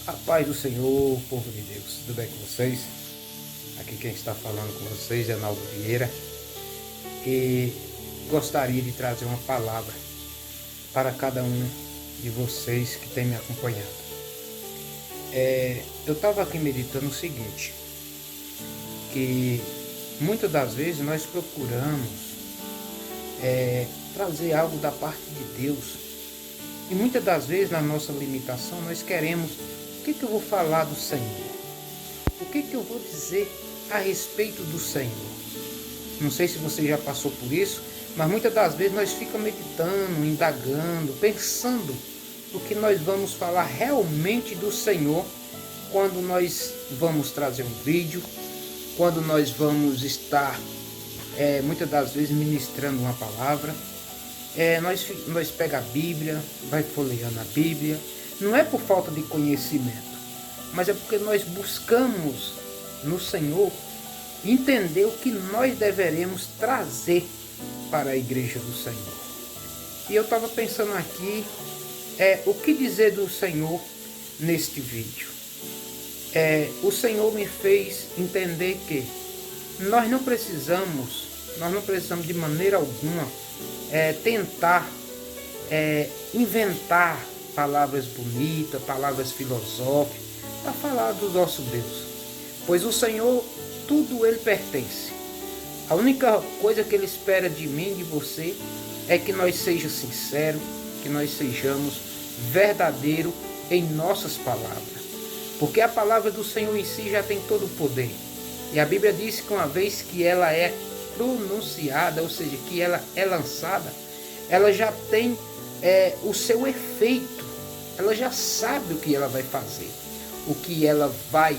A paz do Senhor, povo de Deus, tudo bem com vocês? Aqui quem está falando com vocês é Naldo Vieira e gostaria de trazer uma palavra para cada um de vocês que tem me acompanhado. Eu estava aqui meditando o seguinte, que muitas das vezes nós procuramos trazer algo da parte de Deus e muitas das vezes na nossa limitação nós queremos: o que eu vou falar do Senhor? O que eu vou dizer a respeito do Senhor? Não sei se você já passou por isso, mas muitas das vezes nós ficamos meditando, indagando, pensando o que nós vamos falar realmente do Senhor quando nós vamos trazer um vídeo, quando nós vamos estar muitas das vezes ministrando uma palavra. Nós pega a Bíblia, vai folheando a Bíblia. Não é por falta de conhecimento, mas é porque nós buscamos no Senhor entender o que nós deveremos trazer para a igreja do Senhor. E eu estava pensando aqui, o que dizer do Senhor neste vídeo. O Senhor me fez entender que nós não precisamos de maneira alguma tentar inventar palavras bonitas, palavras filosóficas, para falar do nosso Deus. Pois o Senhor, tudo Ele pertence. A única coisa que Ele espera de mim e de você é que nós sejamos sinceros, que nós sejamos verdadeiros em nossas palavras. Porque a palavra do Senhor em si já tem todo o poder. E a Bíblia diz que uma vez que ela é pronunciada, ou seja, que ela é lançada, ela já tem o seu efeito. Ela já sabe o que ela vai fazer, o que ela vai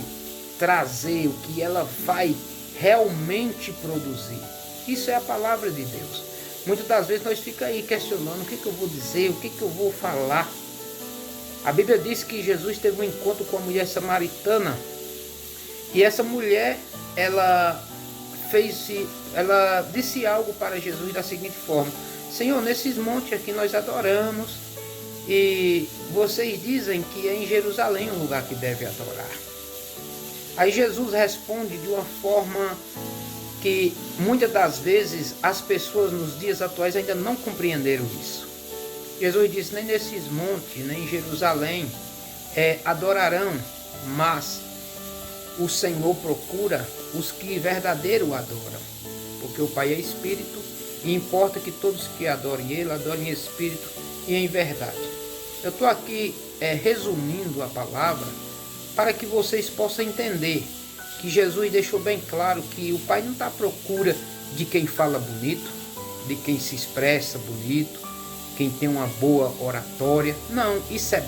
trazer, o que ela vai realmente produzir. Isso é a palavra de Deus. Muitas das vezes nós ficamos aí questionando: o que eu vou dizer, o que eu vou falar. A Bíblia diz que Jesus teve um encontro com a mulher samaritana, e essa mulher, ela disse algo para Jesus da seguinte forma: Senhor, nesses montes aqui nós adoramos, e vocês dizem que é em Jerusalém o lugar que deve adorar. Aí Jesus responde de uma forma que muitas das vezes as pessoas nos dias atuais ainda não compreenderam isso. Jesus disse: nem nesses montes, nem em Jerusalém adorarão, mas o Senhor procura os que verdadeiro adoram, porque o Pai é Espírito e importa que todos que adorem Ele, adorem em Espírito e em verdade. Eu estou aqui resumindo a palavra para que vocês possam entender que Jesus deixou bem claro que o Pai não está à procura de quem fala bonito, de quem se expressa bonito, quem tem uma boa oratória. Não, isso é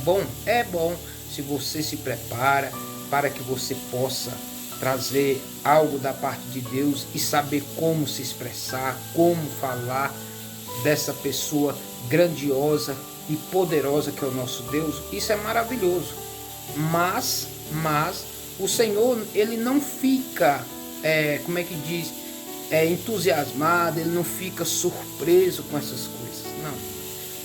bom se você se prepara para que você possa trazer algo da parte de Deus e saber como se expressar, como falar dessa pessoa grandiosa e poderosa que é o nosso Deus. Isso é maravilhoso. Mas o Senhor, Ele não fica, entusiasmado, Ele não fica surpreso com essas coisas. Não.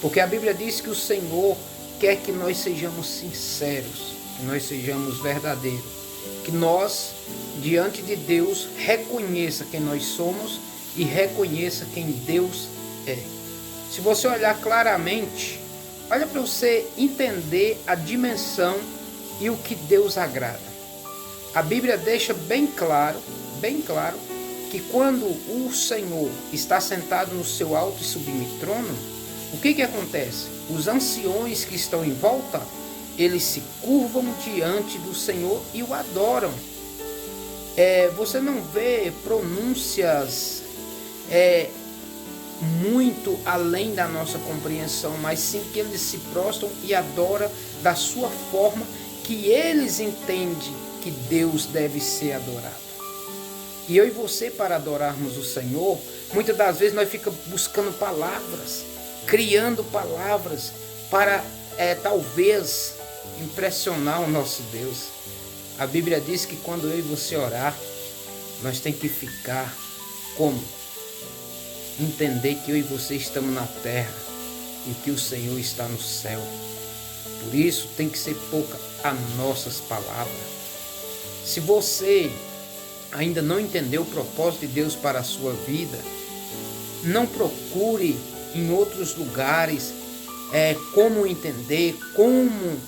Porque a Bíblia diz que o Senhor quer que nós sejamos sinceros, que nós sejamos verdadeiros, que nós, diante de Deus, reconheça quem nós somos e reconheça quem Deus é. Se você olhar claramente, olha para você entender a dimensão e o que Deus agrada. A Bíblia deixa bem claro, que quando o Senhor está sentado no seu alto e sublime trono, o que acontece? Os anciões que estão em volta, eles se curvam diante do Senhor e o adoram. Você não vê pronúncias muito além da nossa compreensão, mas sim que eles se prostram e adoram da sua forma que eles entendem que Deus deve ser adorado. E eu e você, para adorarmos o Senhor, muitas das vezes nós ficamos buscando palavras, criando palavras para talvez impressionar o nosso Deus. A Bíblia diz que quando eu e você orar, nós temos que ficar como? Entender que eu e você estamos na terra e que o Senhor está no céu. Por isso tem que ser pouca as nossas palavras. Se você ainda não entendeu o propósito de Deus para a sua vida, não procure em outros lugares como entender, como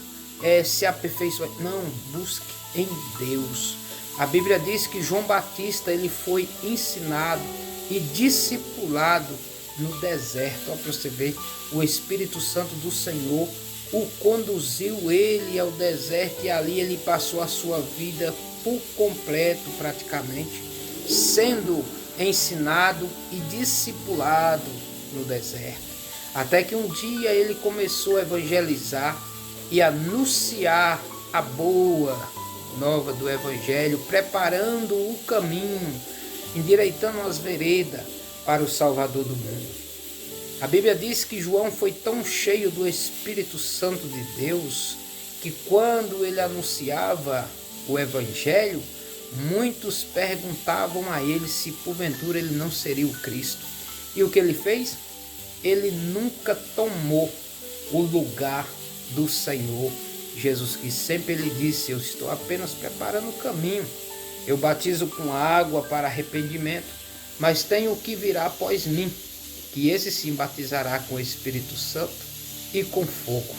se aperfeiçoar. Não, busque em Deus. A Bíblia diz que João Batista ele foi ensinado e discipulado no deserto. Para você ver, o Espírito Santo do Senhor o conduziu ele ao deserto e ali ele passou a sua vida por completo praticamente, sendo ensinado e discipulado no deserto. Até que um dia ele começou a evangelizar e anunciar a boa nova do Evangelho, preparando o caminho, endireitando as veredas para o Salvador do mundo. A Bíblia diz que João foi tão cheio do Espírito Santo de Deus que quando ele anunciava o Evangelho, muitos perguntavam a ele se porventura ele não seria o Cristo. E o que ele fez? Ele nunca tomou o lugar do Senhor Jesus Cristo. Sempre ele disse: eu estou apenas preparando o caminho. Eu batizo com água para arrependimento, mas tem o que virá após mim, que esse sim batizará com o Espírito Santo e com fogo.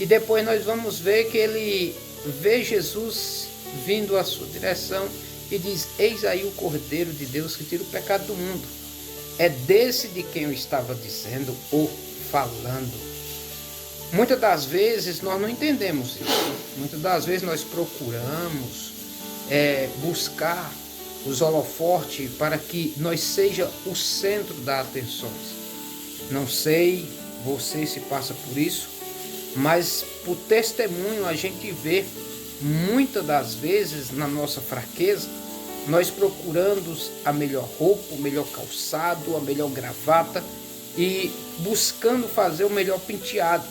E depois nós vamos ver que ele vê Jesus vindo à sua direção e diz: eis aí o Cordeiro de Deus que tira o pecado do mundo. É desse de quem eu estava dizendo ou falando. Muitas das vezes nós não entendemos isso. Muitas das vezes nós procuramos buscar os holofotes para que nós seja o centro das atenções. Não sei você se passa por isso, mas por testemunho a gente vê muitas das vezes na nossa fraqueza, nós procurando a melhor roupa, o melhor calçado, a melhor gravata e buscando fazer o melhor penteado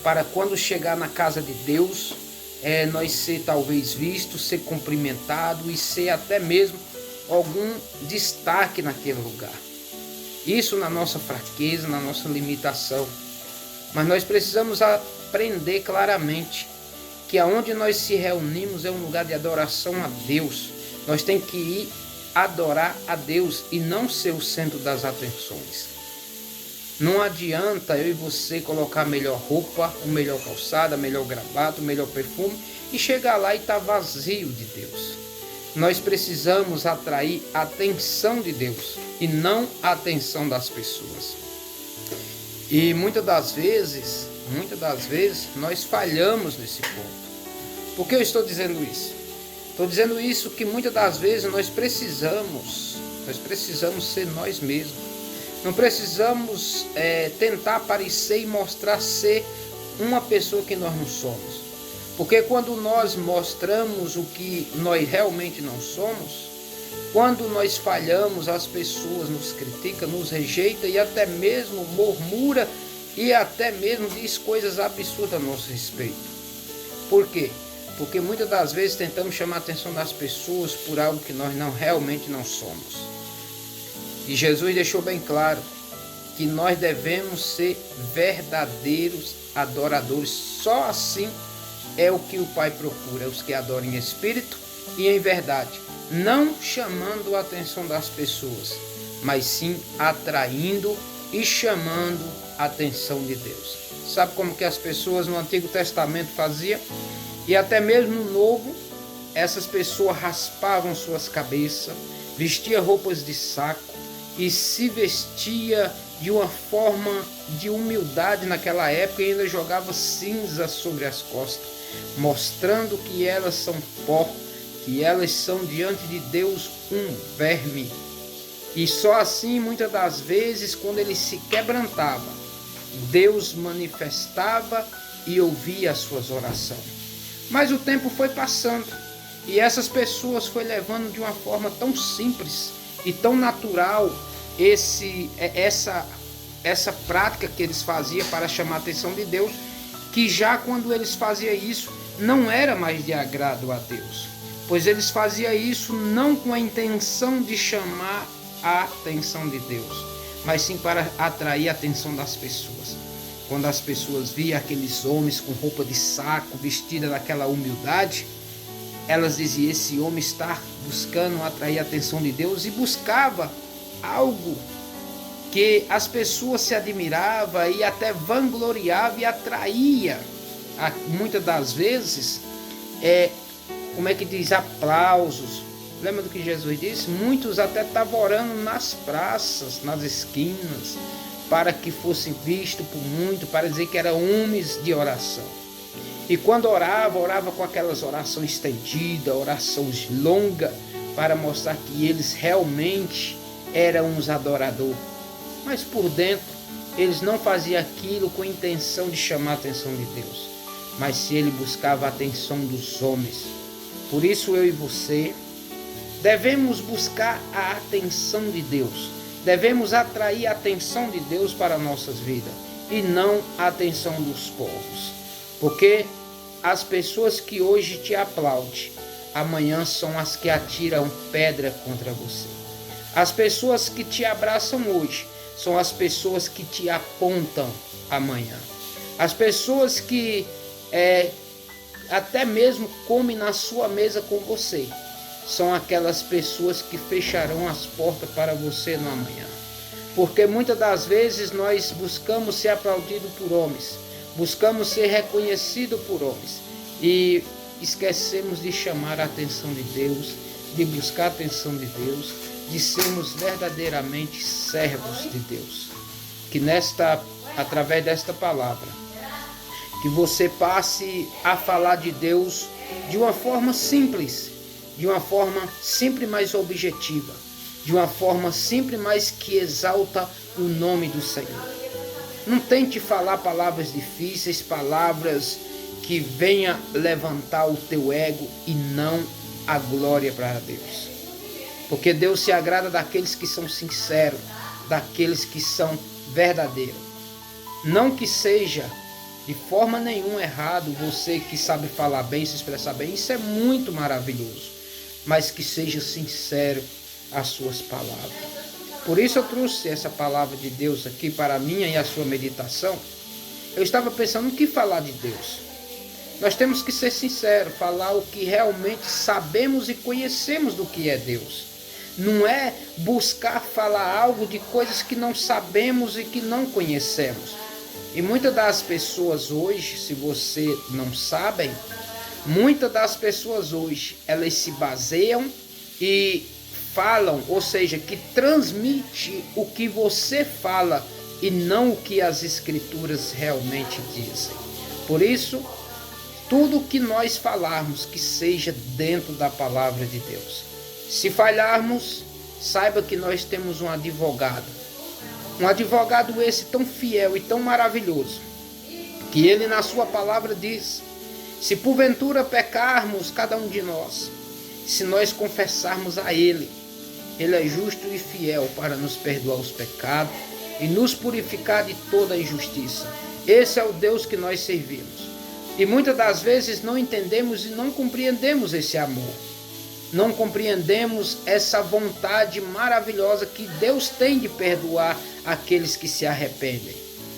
para quando chegar na casa de Deus, nós ser talvez visto, ser cumprimentado e ser até mesmo algum destaque naquele lugar. Isso na nossa fraqueza, na nossa limitação. Mas nós precisamos aprender claramente que aonde nós se reunimos é um lugar de adoração a Deus. Nós temos que ir adorar a Deus e não ser o centro das atenções. Não adianta eu e você colocar a melhor roupa, o melhor calçado, a melhor gravata, o melhor perfume e chegar lá e estar vazio de Deus. Nós precisamos atrair a atenção de Deus e não a atenção das pessoas. E muitas das vezes nós falhamos nesse ponto. Por que eu estou dizendo isso? Estou dizendo isso que muitas das vezes nós precisamos ser nós mesmos. Não precisamos tentar parecer e mostrar ser uma pessoa que nós não somos. Porque quando nós mostramos o que nós realmente não somos, quando nós falhamos, as pessoas nos criticam, nos rejeitam e até mesmo murmura e até mesmo diz coisas absurdas a nosso respeito. Por quê? Porque muitas das vezes tentamos chamar a atenção das pessoas por algo que nós realmente não somos. E Jesus deixou bem claro que nós devemos ser verdadeiros adoradores. Só assim é o que o Pai procura, os que adoram em espírito e em verdade, não chamando a atenção das pessoas, mas sim atraindo e chamando a atenção de Deus. Sabe como que as pessoas no Antigo Testamento faziam? E até mesmo no Novo, essas pessoas raspavam suas cabeças, vestiam roupas de saco e se vestia de uma forma de humildade naquela época e ainda jogava cinza sobre as costas, mostrando que elas são pó, que elas são diante de Deus um verme. E só assim, muitas das vezes, quando ele se quebrantava, Deus manifestava e ouvia as suas orações. Mas o tempo foi passando e essas pessoas foi levando de uma forma tão simples e tão natural essa prática que eles faziam para chamar a atenção de Deus, que já quando eles faziam isso, não era mais de agrado a Deus, pois eles faziam isso não com a intenção de chamar a atenção de Deus, mas sim para atrair a atenção das pessoas. quando as pessoas viam aqueles homens com roupa de saco, vestida daquela humildade, elas diziam: esse homem está buscando atrair a atenção de Deus, e buscava algo que as pessoas se admiravam e até vangloriavam e atraía, muitas das vezes, como é que diz, aplausos. Lembra do que Jesus disse? Muitos até estavam orando nas praças, nas esquinas, para que fosse visto por muito, para dizer que eram homens de oração. E quando orava com aquelas orações estendidas, orações longas, para mostrar que eles realmente eram uns adoradores. Mas por dentro, eles não faziam aquilo com a intenção de chamar a atenção de Deus, mas se ele buscava a atenção dos homens. Por isso eu e você devemos buscar a atenção de Deus. Devemos atrair a atenção de Deus para nossas vidas e não a atenção dos povos. Porque as pessoas que hoje te aplaudem, amanhã são as que atiram pedra contra você. As pessoas que te abraçam hoje são as pessoas que te apontam amanhã. As pessoas que até mesmo comem na sua mesa com você são aquelas pessoas que fecharão as portas para você no amanhã. Porque muitas das vezes nós buscamos ser aplaudidos por homens, buscamos ser reconhecidos por homens e esquecemos de chamar a atenção de Deus, de buscar a atenção de Deus, de sermos verdadeiramente servos de Deus. Que através desta palavra, que você passe a falar de Deus de uma forma simples, de uma forma sempre mais objetiva, de uma forma sempre mais que exalta o nome do Senhor. Não tente falar palavras difíceis, palavras que venham levantar o teu ego e não a glória para Deus. Porque Deus se agrada daqueles que são sinceros, daqueles que são verdadeiros. Não que seja de forma nenhuma errado você que sabe falar bem, se expressar bem, isso é muito maravilhoso. Mas que seja sincero as suas palavras. Por isso eu trouxe essa palavra de Deus aqui para a minha e a sua meditação. Eu estava pensando o que falar de Deus. Nós temos que ser sinceros, falar o que realmente sabemos e conhecemos do que é Deus. Não é buscar falar algo de coisas que não sabemos e que não conhecemos. E muitas das pessoas hoje, se você não sabe, muitas das pessoas hoje, elas se baseiam e falam, ou seja, que transmite o que você fala e não o que as escrituras realmente dizem. Por isso, tudo que nós falarmos que seja dentro da palavra de Deus. Se falharmos, saiba que nós temos um advogado. Um advogado esse tão fiel e tão maravilhoso, que ele na sua palavra diz: se porventura pecarmos cada um de nós, se nós confessarmos a Ele, Ele é justo e fiel para nos perdoar os pecados e nos purificar de toda a injustiça. Esse é o Deus que nós servimos. E muitas das vezes não entendemos e não compreendemos esse amor. Não compreendemos essa vontade maravilhosa que Deus tem de perdoar aqueles que se arrependem.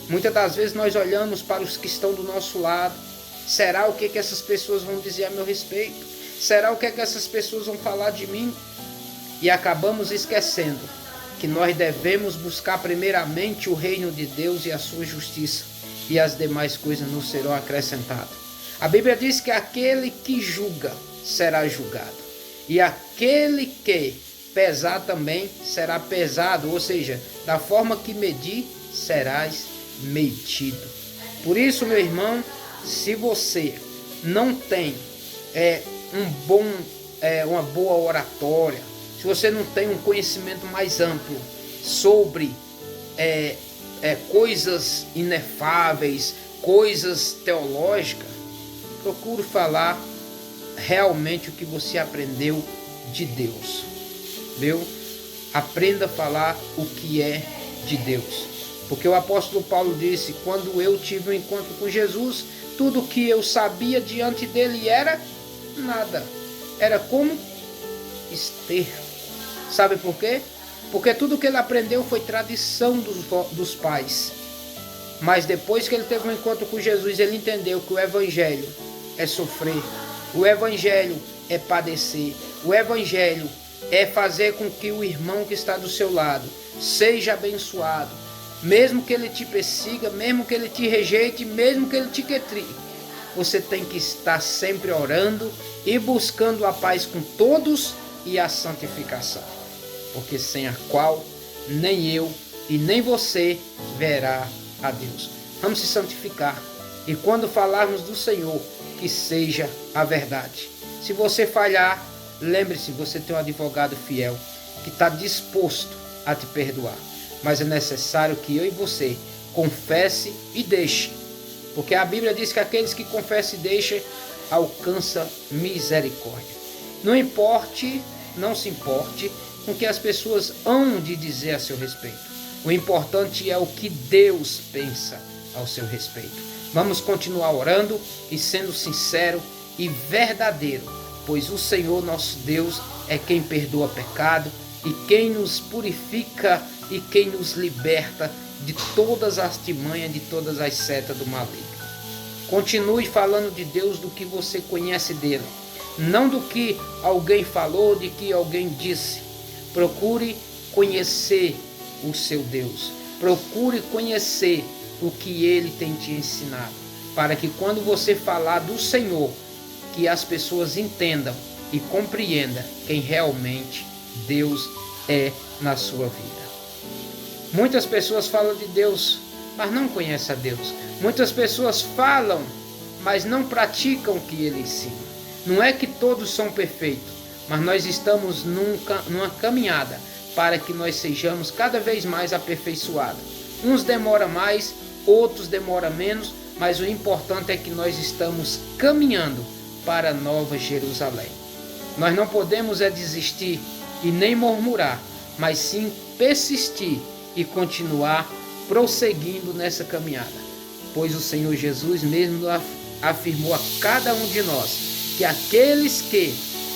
Muitas das vezes nós olhamos para os que estão do nosso lado. Será o que essas pessoas vão dizer a meu respeito? Será o que essas pessoas vão falar de mim? E acabamos esquecendo que nós devemos buscar primeiramente o reino de Deus e a sua justiça, e as demais coisas nos serão acrescentadas. A Bíblia diz que aquele que julga será julgado, e aquele que pesar também será pesado, ou seja, da forma que medir, serás medido. Por isso, meu irmão, se você não tem uma boa oratória, se você não tem um conhecimento mais amplo sobre coisas inefáveis, coisas teológicas, procure falar realmente o que você aprendeu de Deus. Viu? Aprenda a falar o que é de Deus. Porque o apóstolo Paulo disse: quando eu tive um encontro com Jesus, tudo que eu sabia diante dele era nada. Era como esterco. Sabe por quê? Porque tudo que ele aprendeu foi tradição dos pais. Mas depois que ele teve um encontro com Jesus, ele entendeu que o evangelho é sofrer, o evangelho é padecer, o evangelho é fazer com que o irmão que está do seu lado seja abençoado, mesmo que ele te persiga, mesmo que ele te rejeite, mesmo que ele te critique. Você tem que estar sempre orando e buscando a paz com todos e a santificação, porque sem a qual nem eu e nem você verá a Deus. Vamos se santificar, e quando falarmos do Senhor, que seja a verdade. Se você falhar, lembre-se, você tem um advogado fiel que está disposto a te perdoar, mas é necessário que eu e você confesse e deixe, porque a Bíblia diz que aqueles que confessam e deixam alcançam misericórdia. Não se importe com o que as pessoas hão de dizer a seu respeito. O importante é o que Deus pensa ao seu respeito. Vamos continuar orando e sendo sincero e verdadeiro, pois o Senhor nosso Deus é quem perdoa pecado e quem nos purifica e quem nos liberta de todas as artimanhas, de todas as setas do maligno. Continue falando de Deus, do que você conhece dele, não do que alguém falou, de que alguém disse. Procure conhecer o seu Deus, procure conhecer o que ele tem te ensinado, para que quando você falar do Senhor, que as pessoas entendam e compreendam quem realmente Deus é na sua vida. Muitas pessoas falam de Deus, mas não conhecem a Deus. Muitas pessoas falam, mas não praticam o que ele ensina. Não é que todos são perfeitos, mas nós estamos numa caminhada para que nós sejamos cada vez mais aperfeiçoados. Uns demoram mais, outros demoram menos, mas o importante é que nós estamos caminhando para a Nova Jerusalém. Nós não podemos desistir e nem murmurar, mas sim persistir e continuar prosseguindo nessa caminhada, pois o Senhor Jesus mesmo afirmou a cada um de nós que aqueles que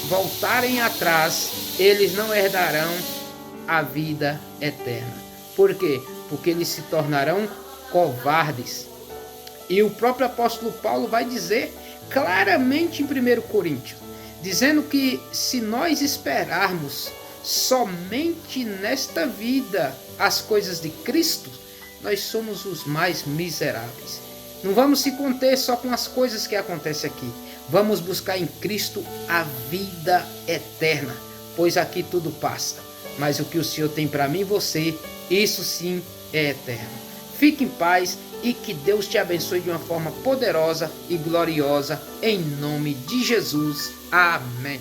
voltarem atrás, eles não herdarão a vida eterna. Por quê? Porque eles se tornarão covardes. E o próprio apóstolo Paulo vai dizer claramente em 1 Coríntios, dizendo que se nós esperarmos somente nesta vida as coisas de Cristo, nós somos os mais miseráveis. Não vamos se conter só com as coisas que acontecem aqui. Vamos buscar em Cristo a vida eterna, pois aqui tudo passa. Mas o que o Senhor tem para mim e você, isso sim é eterno. Fique em paz e que Deus te abençoe de uma forma poderosa e gloriosa, em nome de Jesus. Amém.